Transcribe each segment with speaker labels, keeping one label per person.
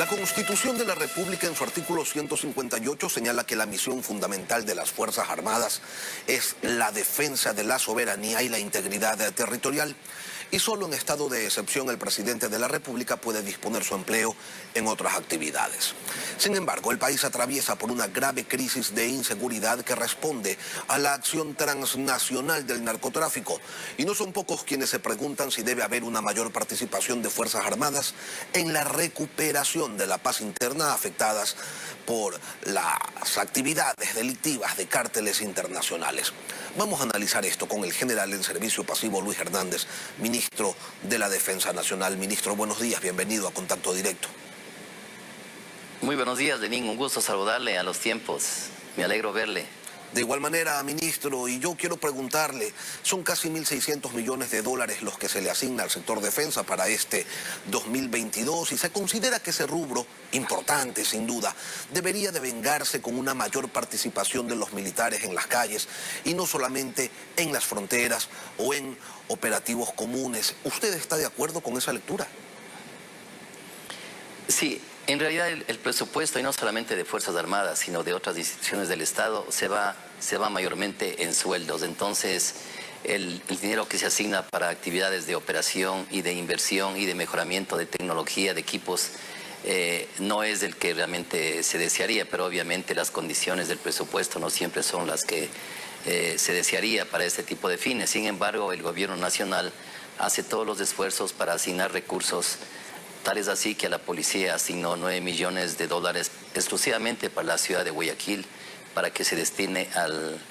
Speaker 1: La Constitución de la República en su artículo 158 señala que la misión fundamental de las Fuerzas Armadas es la defensa de la soberanía y la integridad territorial. Y solo en estado de excepción el presidente de la República puede disponer su empleo en otras actividades. Sin embargo, el país atraviesa por una grave crisis de inseguridad que responde a la acción transnacional del narcotráfico. Y no son pocos quienes se preguntan si debe haber una mayor participación de Fuerzas Armadas en la recuperación de la paz interna afectadas por las actividades delictivas de cárteles internacionales. Vamos a analizar esto con el general en servicio pasivo Luis Hernández, ministro de la Defensa Nacional. Ministro, buenos días, bienvenido a Contacto Directo.
Speaker 2: Muy buenos días, Lenín, un gusto saludarle a los tiempos, me alegro verle.
Speaker 1: De igual manera, ministro, y yo quiero preguntarle, son casi 1.600 millones de dólares los que se le asigna al sector defensa para este 2022 y se considera que ese rubro, importante sin duda, debería devengarse con una mayor participación de los militares en las calles y no solamente en las fronteras o en operativos comunes. ¿Usted está de acuerdo con esa lectura?
Speaker 2: Sí. En realidad el presupuesto, y no solamente de Fuerzas Armadas, sino de otras instituciones del Estado, se va mayormente en sueldos. Entonces, el dinero que se asigna para actividades de operación y de inversión y de mejoramiento de tecnología, de equipos, no es el que realmente se desearía, pero obviamente las condiciones del presupuesto no siempre son las que se desearía para este tipo de fines. Sin embargo, el gobierno nacional hace todos los esfuerzos para asignar recursos. Tal es así que a la policía asignó 9 millones de dólares exclusivamente para la ciudad de Guayaquil, para que se destine al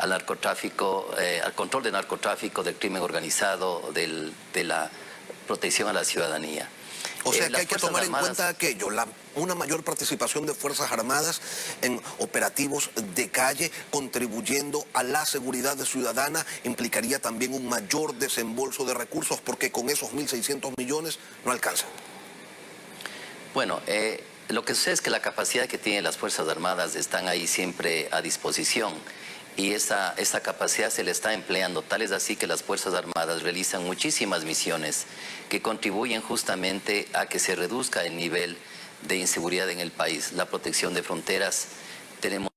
Speaker 2: narcotráfico, al control del narcotráfico, del crimen organizado, de la protección a la ciudadanía.
Speaker 1: O sea que hay que tomar en cuenta aquello, una mayor participación de Fuerzas Armadas en operativos de calle, contribuyendo a la seguridad ciudadana, implicaría también un mayor desembolso de recursos, porque con esos 1.600 millones no alcanza.
Speaker 2: Bueno, lo que sucede es que la capacidad que tienen las Fuerzas Armadas están ahí siempre a disposición y esa capacidad se le está empleando. Tal es así que las Fuerzas Armadas realizan muchísimas misiones que contribuyen justamente a que se reduzca el nivel de inseguridad en el país. La protección de fronteras, tenemos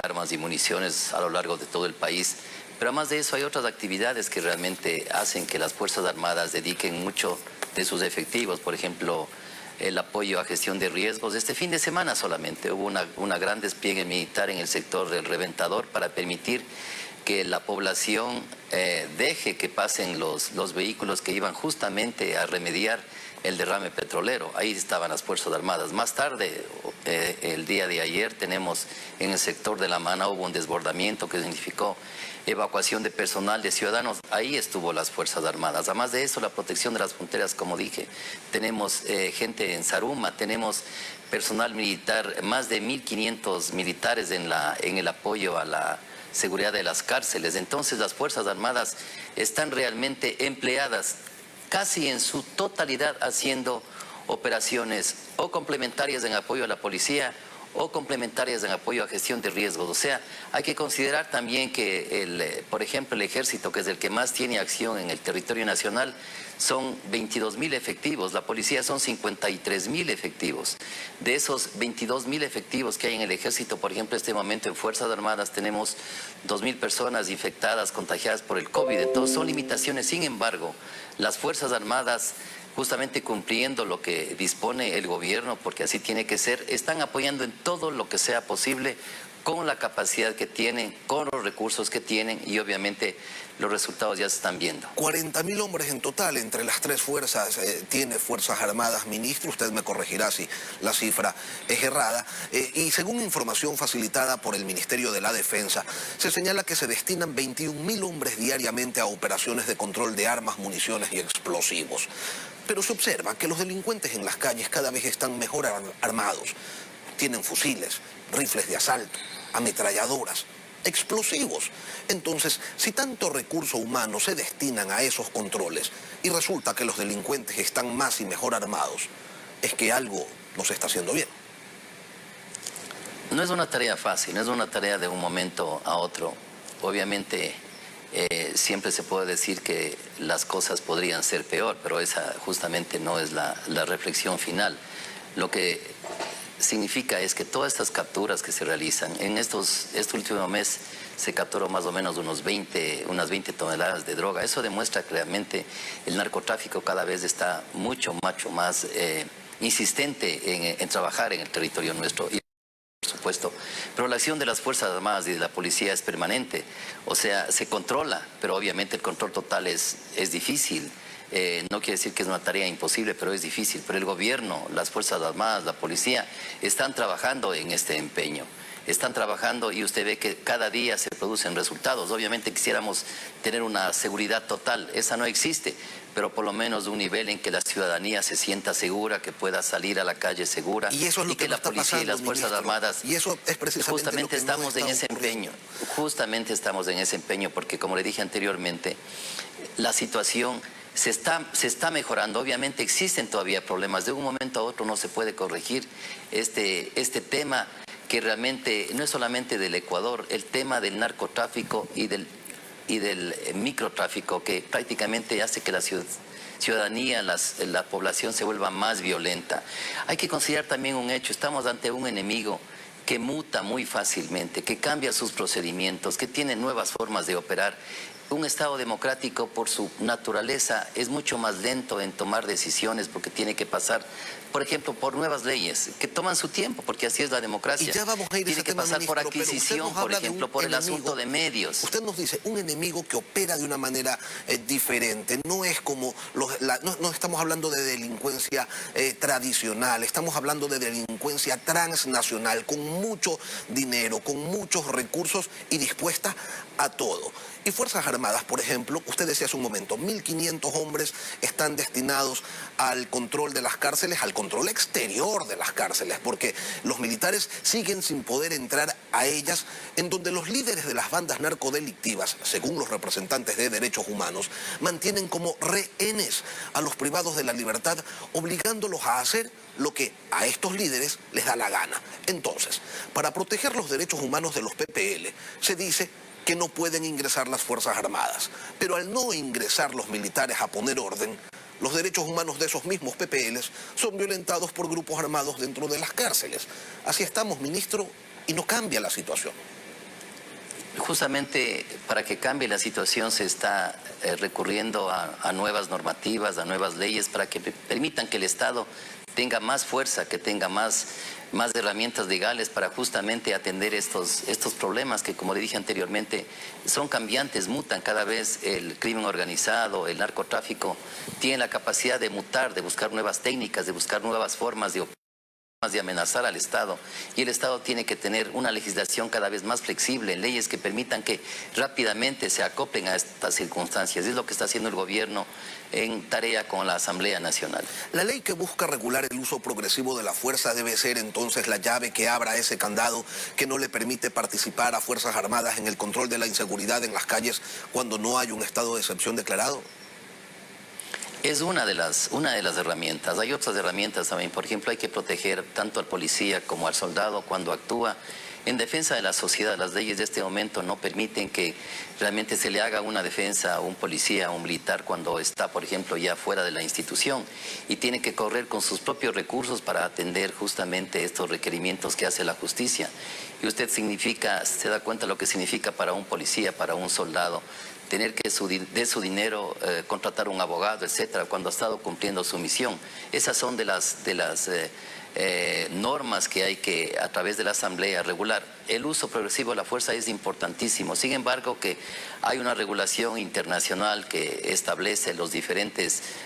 Speaker 2: armas y municiones a lo largo de todo el país, pero además de eso hay otras actividades que realmente hacen que las Fuerzas Armadas dediquen mucho de sus efectivos. Por ejemplo, el apoyo a gestión de riesgos. Este fin de semana solamente hubo una gran despliegue militar en el sector del Reventador para permitir que la población deje que pasen los vehículos que iban justamente a remediar el derrame petrolero. Ahí estaban las Fuerzas Armadas. Más tarde, el día de ayer, tenemos en el sector de La Mana hubo un desbordamiento que significó evacuación de personal, de ciudadanos. Ahí estuvo las Fuerzas Armadas. Además de eso, la protección de las fronteras, como dije, tenemos gente en Zaruma, tenemos personal militar, más de 1.500 militares en el apoyo a la seguridad de las cárceles. Entonces, las Fuerzas Armadas están realmente empleadas casi en su totalidad haciendo operaciones o complementarias en apoyo a la policía o complementarias en apoyo a gestión de riesgos. O sea, hay que considerar también que, por ejemplo, el Ejército, que es el que más tiene acción en el territorio nacional, son 22.000 efectivos, la policía son 53.000 efectivos. De esos 22.000 efectivos que hay en el Ejército, por ejemplo, en este momento en Fuerzas Armadas tenemos 2.000 personas infectadas, contagiadas por el COVID. Entonces son limitaciones. Sin embargo, las Fuerzas Armadas, justamente cumpliendo lo que dispone el gobierno, porque así tiene que ser, están apoyando en todo lo que sea posible con la capacidad que tienen, con los recursos que tienen y obviamente los resultados ya se están viendo.
Speaker 1: 40.000 hombres en total entre las tres fuerzas tiene Fuerzas Armadas, ministro, usted me corregirá si la cifra es errada. Y según información facilitada por el Ministerio de la Defensa, se señala que se destinan 21.000 hombres diariamente a operaciones de control de armas, municiones y explosivos. Pero se observa que los delincuentes en las calles cada vez están mejor armados. Tienen fusiles, rifles de asalto, ametralladoras, explosivos. Entonces, si tanto recurso humano se destinan a esos controles y resulta que los delincuentes están más y mejor armados, es que algo no se está haciendo bien.
Speaker 2: No es una tarea fácil, no es una tarea de un momento a otro. Obviamente, siempre se puede decir que las cosas podrían ser peor, pero esa justamente no es la reflexión final. Lo que significa es que todas estas capturas que se realizan, este último mes se capturó más o menos unas 20 toneladas de droga. Eso demuestra que realmente el narcotráfico cada vez está mucho más insistente en trabajar en el territorio nuestro. Por supuesto, pero la acción de las Fuerzas Armadas y de la policía es permanente, o sea, se controla, pero obviamente el control total es difícil. No quiere decir que es una tarea imposible, pero es difícil. Pero el gobierno, las Fuerzas Armadas, la policía, están trabajando en este empeño. Están trabajando y usted ve que cada día se producen resultados. Obviamente quisiéramos tener una seguridad total, esa no existe, pero por lo menos un nivel en que la ciudadanía se sienta segura, que pueda salir a la calle segura,
Speaker 1: y eso es lo
Speaker 2: que la policía y las Fuerzas Armadas,
Speaker 1: y eso es precisamente
Speaker 2: justamente
Speaker 1: lo que
Speaker 2: estamos en ese empeño, justamente estamos en ese empeño, porque como le dije anteriormente, la situación se está mejorando. Obviamente existen todavía problemas, de un momento a otro no se puede corregir este tema, que realmente no es solamente del Ecuador, el tema del narcotráfico y del microtráfico, que prácticamente hace que la ciudadanía, la población se vuelva más violenta. Hay que considerar también un hecho: estamos ante un enemigo que muta muy fácilmente, que cambia sus procedimientos, que tiene nuevas formas de operar. Un Estado democrático, por su naturaleza, es mucho más lento en tomar decisiones, porque tiene que pasar, por ejemplo, por nuevas leyes que toman su tiempo, porque así es la democracia.
Speaker 1: Y ya vamos a ir
Speaker 2: tiene
Speaker 1: a ese
Speaker 2: que
Speaker 1: tema,
Speaker 2: pasar
Speaker 1: ministro,
Speaker 2: por adquisición, por ejemplo, por el asunto de medios.
Speaker 1: Usted nos dice un enemigo que opera de una manera diferente. No es como no estamos hablando de delincuencia tradicional, estamos hablando de delincuencia transnacional, con mucho dinero, con muchos recursos y dispuesta a todo. Y Fuerzas Armadas, por ejemplo, usted decía hace un momento, 1.500 hombres están destinados al control de las cárceles, al control exterior de las cárceles, porque los militares siguen sin poder entrar a ellas, en donde los líderes de las bandas narcodelictivas, según los representantes de derechos humanos, mantienen como rehenes a los privados de la libertad, obligándolos a hacer lo que a estos líderes les da la gana. Entonces, para proteger los derechos humanos de los PPL, se dice que no pueden ingresar las Fuerzas Armadas. Pero al no ingresar los militares a poner orden, los derechos humanos de esos mismos PPLs son violentados por grupos armados dentro de las cárceles. Así estamos, ministro, y no cambia la situación.
Speaker 2: Justamente para que cambie la situación se está recurriendo a nuevas normativas, a nuevas leyes, para que permitan que el Estado tenga más fuerza, que tenga más herramientas legales para justamente atender estos problemas que, como le dije anteriormente, son cambiantes, mutan cada vez. El crimen organizado, el narcotráfico, tiene la capacidad de mutar, de buscar nuevas técnicas, de buscar nuevas formas de amenazar al Estado, y el Estado tiene que tener una legislación cada vez más flexible, leyes que permitan que rápidamente se acoplen a estas circunstancias. Es lo que está haciendo el gobierno en tarea con la Asamblea Nacional.
Speaker 1: La ley que busca regular el uso progresivo de la fuerza debe ser entonces la llave que abra ese candado que no le permite participar a Fuerzas Armadas en el control de la inseguridad en las calles cuando no hay un estado de excepción declarado.
Speaker 2: Es una de las herramientas. Hay otras herramientas también. Por ejemplo, hay que proteger tanto al policía como al soldado cuando actúa en defensa de la sociedad. Las leyes de este momento no permiten que realmente se le haga una defensa a un policía, a un militar, cuando está, por ejemplo, ya fuera de la institución, y tiene que correr con sus propios recursos para atender justamente estos requerimientos que hace la justicia. Y usted se da cuenta lo que significa para un policía, para un soldado, tener que de su dinero contratar un abogado, etcétera, cuando ha estado cumpliendo su misión. Esas son de las normas que hay que, a través de la Asamblea, regular. El uso progresivo de la fuerza es importantísimo. Sin embargo, que hay una regulación internacional que establece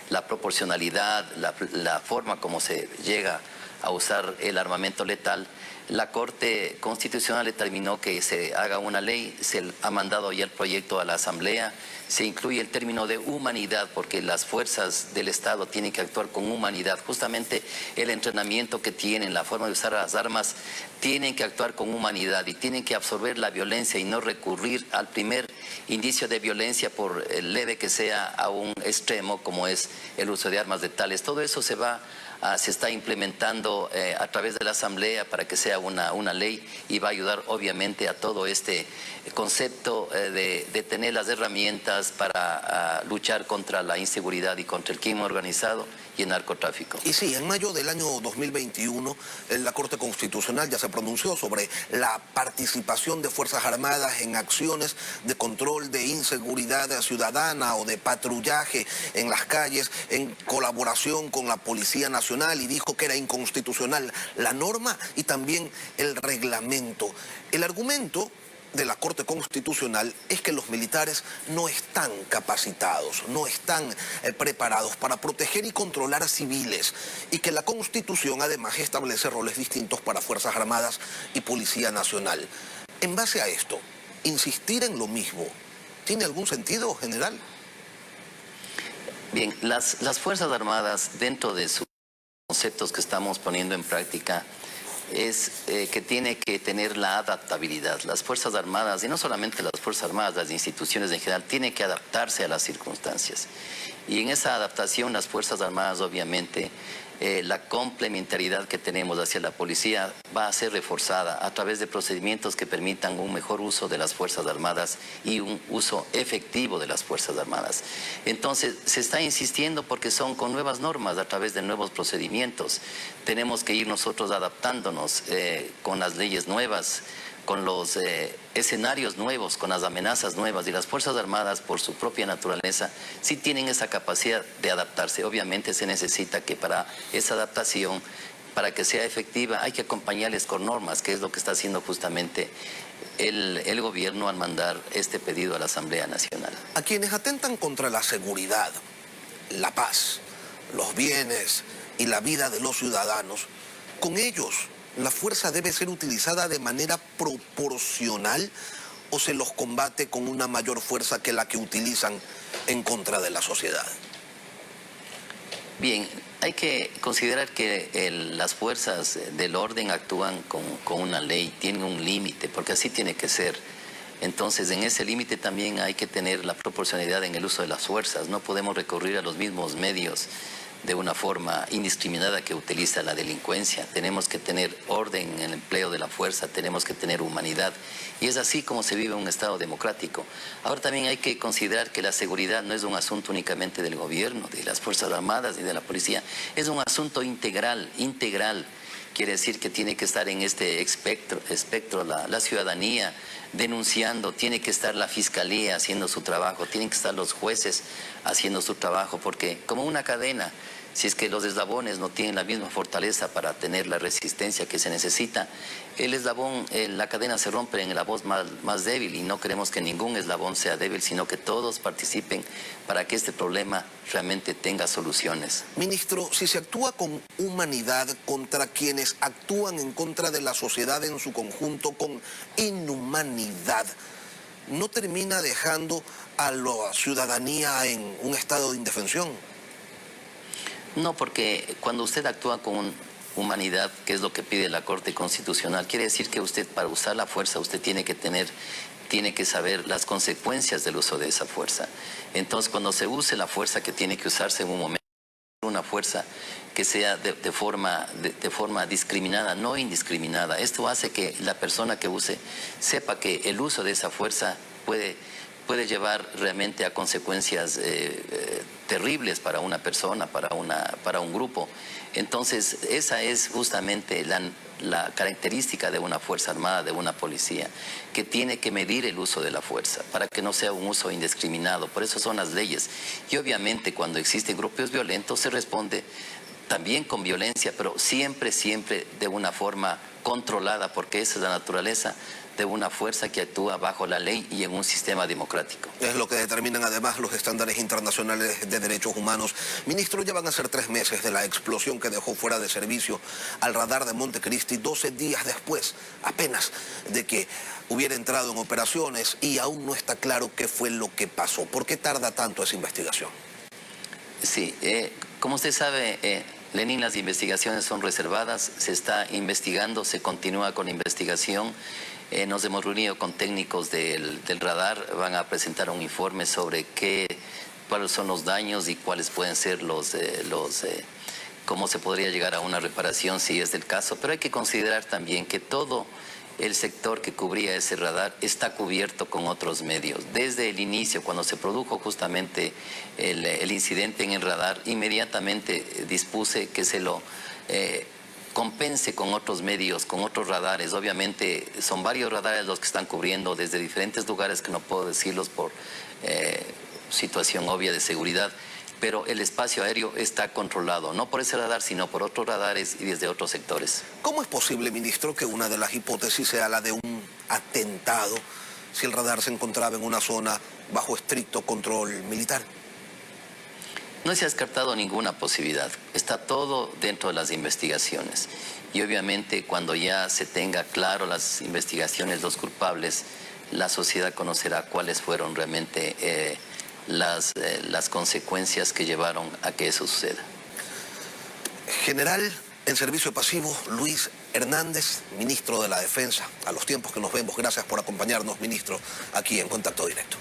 Speaker 2: la proporcionalidad, la forma como se llega a usar el armamento letal. La Corte Constitucional determinó que se haga una ley, se ha mandado ya el proyecto a la Asamblea, se incluye el término de humanidad, porque las fuerzas del Estado tienen que actuar con humanidad. Justamente el entrenamiento que tienen, la forma de usar las armas, tienen que actuar con humanidad y tienen que absorber la violencia y no recurrir al primer indicio de violencia, por leve que sea, a un extremo como es el uso de armas letales. Todo eso se está implementando a través de la Asamblea para que sea una ley, y va a ayudar obviamente a todo este concepto de tener las herramientas para luchar contra la inseguridad y contra el crimen organizado, y el narcotráfico.
Speaker 1: Y sí, en mayo del año 2021, la Corte Constitucional ya se pronunció sobre la participación de Fuerzas Armadas en acciones de control de inseguridad ciudadana o de patrullaje en las calles en colaboración con la Policía Nacional, y dijo que era inconstitucional la norma y también el reglamento. El argumento de la Corte Constitucional es que los militares no están capacitados, no están preparados para proteger y controlar a civiles, y que la Constitución además establece roles distintos para Fuerzas Armadas y Policía Nacional. En base a esto, insistir en lo mismo, ¿tiene algún sentido, general?
Speaker 2: Bien, las Fuerzas Armadas, dentro de sus conceptos que estamos poniendo en práctica, es que tiene que tener la adaptabilidad. Las Fuerzas Armadas, y no solamente las Fuerzas Armadas, las instituciones en general, tienen que adaptarse a las circunstancias. Y en esa adaptación, las Fuerzas Armadas, obviamente, la complementariedad que tenemos hacia la policía va a ser reforzada a través de procedimientos que permitan un mejor uso de las Fuerzas Armadas y un uso efectivo de las Fuerzas Armadas. Entonces, se está insistiendo porque son con nuevas normas, a través de nuevos procedimientos. Tenemos que ir nosotros adaptándonos con las leyes nuevas, con los escenarios nuevos, con las amenazas nuevas, y las Fuerzas Armadas, por su propia naturaleza, sí tienen esa capacidad de adaptarse. Obviamente se necesita que para esa adaptación, para que sea efectiva, hay que acompañarles con normas, que es lo que está haciendo justamente el gobierno al mandar este pedido a la Asamblea Nacional.
Speaker 1: A quienes atentan contra la seguridad, la paz, los bienes y la vida de los ciudadanos, con ellos ¿la fuerza debe ser utilizada de manera proporcional o se los combate con una mayor fuerza que la que utilizan en contra de la sociedad?
Speaker 2: Bien, hay que considerar que las fuerzas del orden actúan con una ley, tienen un límite, porque así tiene que ser. Entonces, en ese límite también hay que tener la proporcionalidad en el uso de las fuerzas. No podemos recurrir a los mismos medios de una forma indiscriminada que utiliza la delincuencia. Tenemos que tener orden en el empleo de la fuerza, tenemos que tener humanidad, y es así como se vive un Estado democrático. Ahora también hay que considerar que la seguridad no es un asunto únicamente del gobierno, de las Fuerzas Armadas y de la policía, es un asunto integral. Quiere decir que tiene que estar en este espectro la ciudadanía denunciando, tiene que estar la fiscalía haciendo su trabajo, tienen que estar los jueces haciendo su trabajo, porque como una cadena, si es que los eslabones no tienen la misma fortaleza para tener la resistencia que se necesita, el eslabón, la cadena se rompe en la voz más débil, y no queremos que ningún eslabón sea débil, sino que todos participen para que este problema realmente tenga soluciones.
Speaker 1: Ministro, si se actúa con humanidad contra quienes actúan en contra de la sociedad en su conjunto con inhumanidad, ¿no termina dejando a la ciudadanía en un estado de indefensión?
Speaker 2: No, porque cuando usted actúa con humanidad, que es lo que pide la Corte Constitucional, quiere decir que usted, para usar la fuerza, usted tiene que saber las consecuencias del uso de esa fuerza. Entonces, cuando se use la fuerza que tiene que usarse en un momento, una fuerza que sea de forma discriminada, no indiscriminada. Esto hace que la persona que use sepa que el uso de esa fuerza puede llevar realmente a consecuencias terribles para una persona, para un grupo. Entonces, esa es justamente la característica de una Fuerza Armada, de una policía, que tiene que medir el uso de la fuerza para que no sea un uso indiscriminado. Por eso son las leyes. Y obviamente cuando existen grupos violentos se responde también con violencia, pero siempre de una forma controlada, porque esa es la naturaleza de una fuerza que actúa bajo la ley y en un sistema democrático.
Speaker 1: Es lo que determinan además los estándares internacionales de derechos humanos. Ministro, ya van a ser 3 meses de la explosión que dejó fuera de servicio al radar de Montecristi, 12 días después, apenas, de que hubiera entrado en operaciones, y aún no está claro qué fue lo que pasó. ¿Por qué tarda tanto esa investigación?
Speaker 2: Sí, como usted sabe, Lenín, las investigaciones son reservadas, se está investigando, se continúa con la investigación. Nos hemos reunido con técnicos del radar, van a presentar un informe sobre cuáles son los daños y cuáles pueden ser cómo se podría llegar a una reparación si es del caso. Pero hay que considerar también que todo el sector que cubría ese radar está cubierto con otros medios. Desde el inicio, cuando se produjo justamente el incidente en el radar, inmediatamente dispuse que se lo compense con otros medios, con otros radares. Obviamente son varios radares los que están cubriendo desde diferentes lugares que no puedo decirlos por situación obvia de seguridad, pero el espacio aéreo está controlado, no por ese radar, sino por otros radares y desde otros sectores.
Speaker 1: ¿Cómo es posible, ministro, que una de las hipótesis sea la de un atentado si el radar se encontraba en una zona bajo estricto control militar?
Speaker 2: No se ha descartado ninguna posibilidad, está todo dentro de las investigaciones y obviamente cuando ya se tenga claro las investigaciones, los culpables, la sociedad conocerá cuáles fueron realmente las consecuencias que llevaron a que eso suceda.
Speaker 1: General en servicio pasivo, Luis Hernández, ministro de la Defensa. A los tiempos que nos vemos, gracias por acompañarnos, ministro, aquí en Contacto Directo.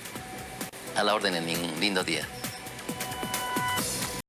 Speaker 2: A la orden, en un lindo día.